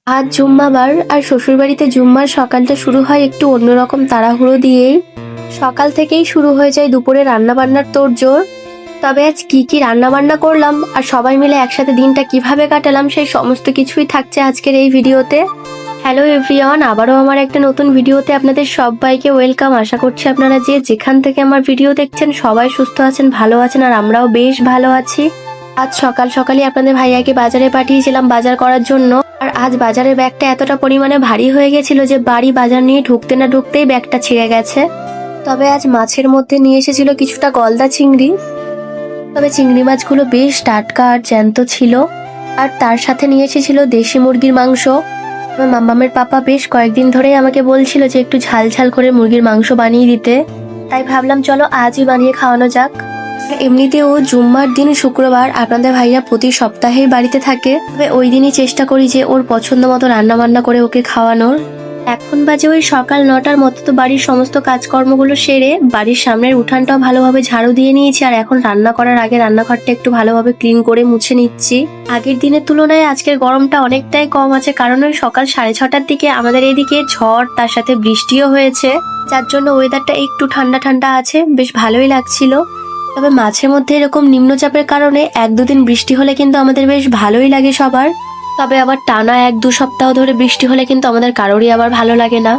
আজ জুম্মাবার আর শ্বশুরবাড়িতে জুম্মার সকালটা শুরু হয় একটু অন্যরকম তাড়াহুড়ো দিয়েই। সকাল থেকেই শুরু হয়ে যায় দুপুরে রান্নাবান্নার তোড়জোড়। তবে আজ কি কি রান্নাবান্না করলাম আর সবাই মিলে একসাথে দিনটা কিভাবে কাটালাম সেই সমস্ত কিছুই থাকছে আজকের এই ভিডিওতে। হ্যালো এভরিওয়ান, আবারও আমার একটা নতুন ভিডিওতে আপনাদের সবাইকে ওয়েলকাম। আশা করছি আপনারা যে যেখান থেকে আমার ভিডিও দেখছেন সবাই সুস্থ আছেন, ভালো আছেন, আর আমরাও বেশ ভালো আছি। আজ সকাল সকালই আপনাদের ভাইয়াকে বাজারে পাঠিয়েছিলাম বাজার করার জন্য। আর আজ বাজারের ব্যাগটা এতটা পরিমাণে ভারী হয়ে গেছিল যে বাড়ি বাজার নিয়ে ঢুকতে না ঢুকতেই ব্যাগটা ছিঁড়ে গেছে। তবে আজ মাছের মধ্যে নিয়ে এসেছিল কিছুটা গলদা চিংড়ি। তবে চিংড়ি মাছগুলো বেশ টাটকা আর জ্যান্ত ছিল। আর তার সাথে নিয়ে এসেছিল দেশি মুরগির মাংস। আমার মাম্মামের পাপা বেশ কয়েকদিন ধরেই আমাকে বলছিল যে একটু ঝাল ঝাল করে মুরগির মাংস বানিয়ে দিতে, তাই ভাবলাম চলো আজই বানিয়ে খাওয়ানো যাক। এমনিতেও জুম্মার দিন শুক্রবার আপনাদের ভাইয়া প্রতি সপ্তাহেই বাড়িতে থাকে, তবে ওই দিনই চেষ্টা করি যে ওর পছন্দ মতো রান্না বান্না করে ওকে খাওয়ানোর। এখন বাজে ওই সকাল 9টার মতো, তো বাড়ির সমস্ত কাজকর্মগুলো সেরে বাড়ির সামনের উঠানটাও ভালোভাবে ঝাড়ু দিয়ে নিয়েছি। আর এখন রান্না করার আগে রান্নাঘরটা একটু ভালোভাবে ক্লিন করে মুছে নিচ্ছি। আগের দিনের তুলনায় আজকের গরমটা অনেকটাই কম আছে, কারণ ওই সকাল 6:30টার দিকে আমাদের এইদিকে ঝড় তার সাথে বৃষ্টিও হয়েছে, যার জন্য ওয়েদারটা একটু ঠান্ডা ঠান্ডা আছে, বেশ ভালোই লাগছিল। তবে মাঝে মধ্যে এরকম নিম্নচাপের কারণে 1-2 দিন বৃষ্টি হলে কিন্তু আমাদের বেশ ভালোই লাগে সবার। তবে আবার টানা 1-2 সপ্তাহ ধরে বৃষ্টি হলে কিন্তু আমাদের কারোরই আবার ভালো লাগে না।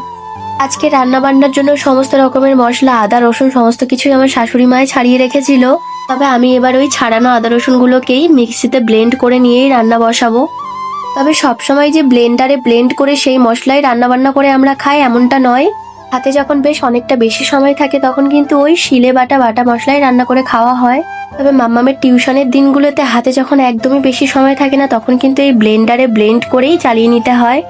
আজকে রান্না বান্নার জন্য সমস্ত রকমের মশলা, আদা রসুন সমস্ত কিছুই আমার শাশুড়ি মায়ে ছাড়িয়ে রেখেছিল। তবে আমি এবার ওই ছাড়ানো আদা রসুনগুলোকেই মিক্সিতে ব্লেন্ড করে নিয়েই রান্না বসাবো। তবে সবসময় যে ব্লেন্ডারে ব্লেন্ড করে সেই মশলাই রান্না বান্না করে আমরা খাই এমনটা নয়। হাতে যখন বেশ অনেকটা বেশি সময় থাকে তখন কিন্তু ওই শিলে বাটা বাটা মশলাই রান্না করে খাওয়া হয়। তবে মাম্মামের টিউশনের দিনগুলোতে হাতে যখন একদমই বেশি সময় থাকে না তখন কিন্তু এই ব্লেন্ডারে ব্লেন্ড করেই চালিয়ে নিতে হয়।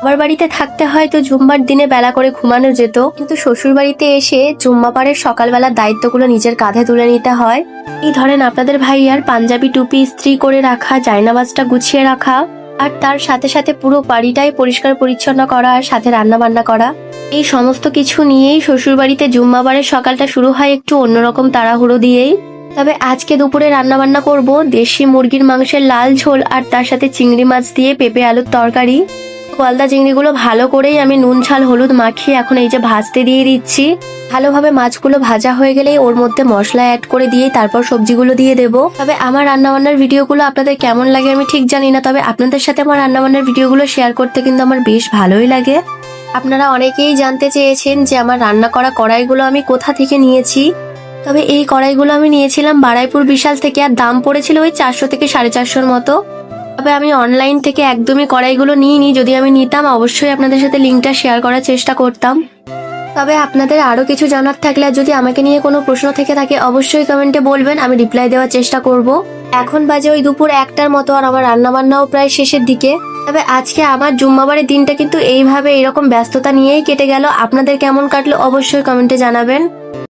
আমার বাড়িতে থাকতে হয় তো জুম্মার দিনে বেলা করে ঘুমানো যেত, কিন্তু শ্বশুর বাড়িতে এসে জুম্মাবারের সকালবেলার দায়িত্বগুলো নিজের কাঁধে তুলে নিতে হয়। এই ধরেন আপনাদের ভাইয়ার পাঞ্জাবি টুপি ইস্ত্রি করে রাখা, জায়নামাজটা গুছিয়ে রাখা, আর তার সাথে সাথে পুরো বাড়িটাই পরিষ্কার পরিচ্ছন্ন করা আর সাথে রান্না বান্না করা, এই সমস্ত কিছু নিয়েই শ্বশুর বাড়িতে জুম্মাবারের সকালটা শুরু হয় একটু অন্যরকম তাড়াহুড়ো দিয়েই। তবে আজকে দুপুরে রান্না বান্না করব দেশি মুরগির মাংসের লাল ঝোল আর তার সাথে চিংড়ি মাছ দিয়ে পেঁপে আলুর তরকারি। গলদা চিংড়িগুলো ভালো করেই আমি নুন ঝাল হলুদ মাখিয়ে এখন এই যে ভাজতে দিয়ে দিচ্ছি। ভালোভাবে মাছগুলো ভাজা হয়ে গেলেই ওর মধ্যে মশলা অ্যাড করে দিয়ে তারপর সবজিগুলো দিয়ে দেবো। তবে আমার রান্নাবান্নার ভিডিওগুলো আপনাদের কেমন লাগে আমি ঠিক জানি না, তবে আপনাদের সাথে আমার রান্নাবান্নার ভিডিওগুলো শেয়ার করতে কিন্তু আমার বেশ ভালোই লাগে। আপনারা অনেকেই জানতে চেয়েছেন যে আমার রান্না করা কড়াইগুলো আমি কোথা থেকে নিয়েছি। তবে এই কড়াইগুলো আমি নিয়েছিলাম বারাইপুর বিশাল থেকে, আর দাম পড়েছিল ওই 400 থেকে 450 মতো। তবে আমি অনলাইন থেকে একদমই কড়াইগুলো নিইনি, যদি আমি নিতাম অবশ্যই আপনাদের সাথে লিঙ্কটা শেয়ার করার চেষ্টা করতাম। তবে আপনাদের আরো কিছু জানার থাকলে আর যদি আমাকে নিয়ে কোনো প্রশ্ন থেকে থাকে অবশ্যই কমেন্টে বলবেন, আমি রিপ্লাই দেওয়ার চেষ্টা করব। এখন বাজে ওই দুপুর 1টার মতো, আর আমার রান্নাবান্নাও প্রায় শেষের দিকে। তবে আজকে আমার জুম্মাবারের দিনটা কিন্তু এইভাবে এরকম ব্যস্ততা নিয়েই কেটে গেল। আপনাদের কেমন কাটলো অবশ্যই কমেন্টে জানাবেন।